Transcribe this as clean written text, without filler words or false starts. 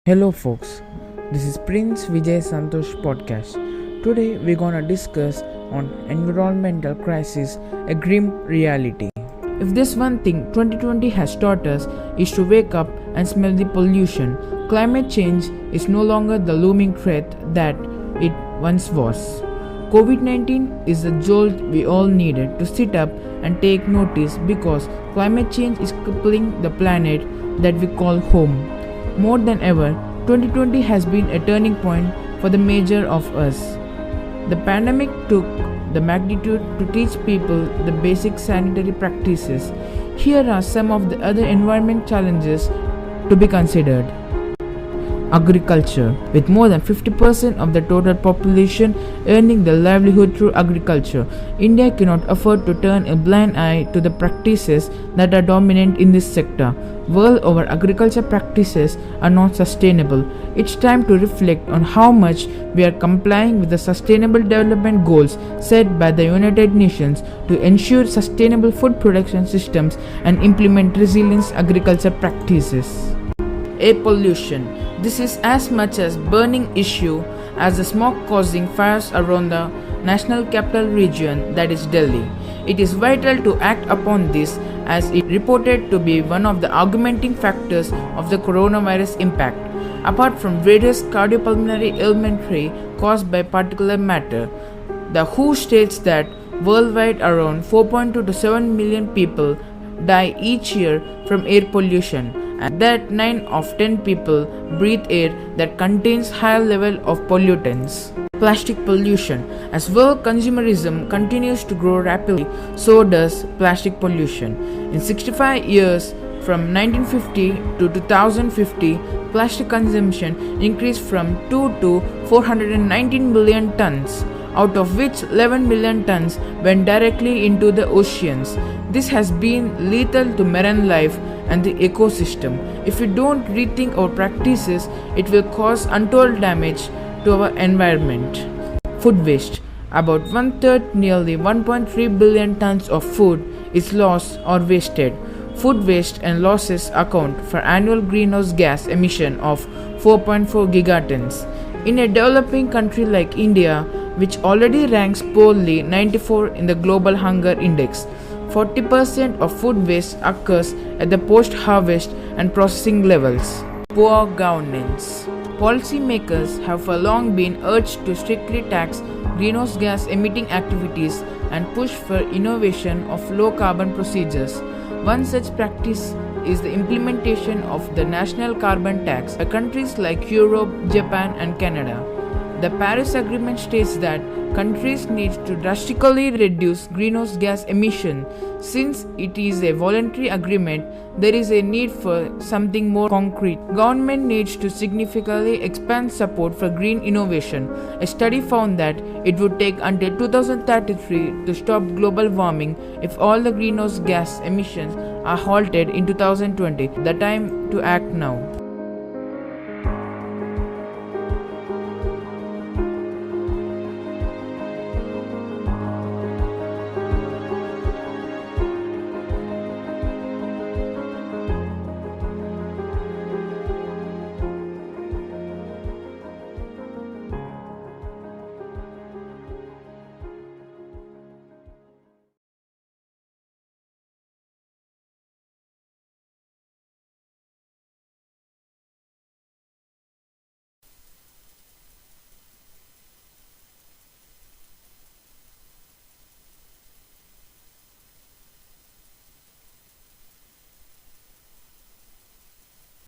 Hello folks, this is Prince Vijay Santosh podcast. Today we're gonna discuss on environmental crisis, a grim reality. If there's one thing 2020 has taught us is to wake up and smell the pollution. Climate change is no longer the looming threat that it once was. COVID-19 is the jolt we all needed to sit up and take notice because climate change is crippling the planet that we call home. More than ever, 2020 has been a turning point for the major of us. The pandemic took the magnitude to teach people the basic sanitary practices. Here are some of the other environment challenges to be considered. Agriculture. With more than 50% of the total population earning their livelihood through agriculture, India cannot afford to turn a blind eye to the practices that are dominant in this sector. World over, agriculture practices are not sustainable. It's time to reflect on how much we are complying with the Sustainable Development Goals set by the United Nations to ensure sustainable food production systems and implement resilient agriculture practices. Air pollution. This is as much as burning issue as the smoke causing fires around the national capital region, that is Delhi. It is vital to act upon this as it reported to be one of the augmenting factors of the coronavirus impact. Apart from various cardiopulmonary ailments caused by particulate matter, the WHO states that worldwide around 4.2 to 7 million people die each year from air pollution, and that 9 of 10 people breathe air that contains higher level of pollutants. Plastic pollution. As world consumerism continues to grow rapidly, so does plastic pollution. In 65 years, from 1950 to 2050, plastic consumption increased from 2 to 419 million tons, out of which 11 million tons went directly into the oceans. This has been lethal to marine life and the ecosystem. If we don't rethink our practices, it will cause untold damage to our environment. Food waste. About one-third, nearly 1.3 billion tons of food is lost or wasted. Food waste and losses account for annual greenhouse gas emission of 4.4 gigatons. In a developing country like India, which already ranks poorly 94 in the Global Hunger Index, 40% of food waste occurs at the post-harvest and processing levels. Poor governance. Policymakers have for long been urged to strictly tax greenhouse gas emitting activities and push for innovation of low carbon procedures. One such practice is the implementation of the national carbon tax by countries like Europe, Japan, and Canada. The Paris Agreement states that countries need to drastically reduce greenhouse gas emission. Since it is a voluntary agreement, there is a need for something more concrete. Government needs to significantly expand support for green innovation. A study found that it would take until 2033 to stop global warming if all the greenhouse gas emissions are halted in 2020. The time to act now.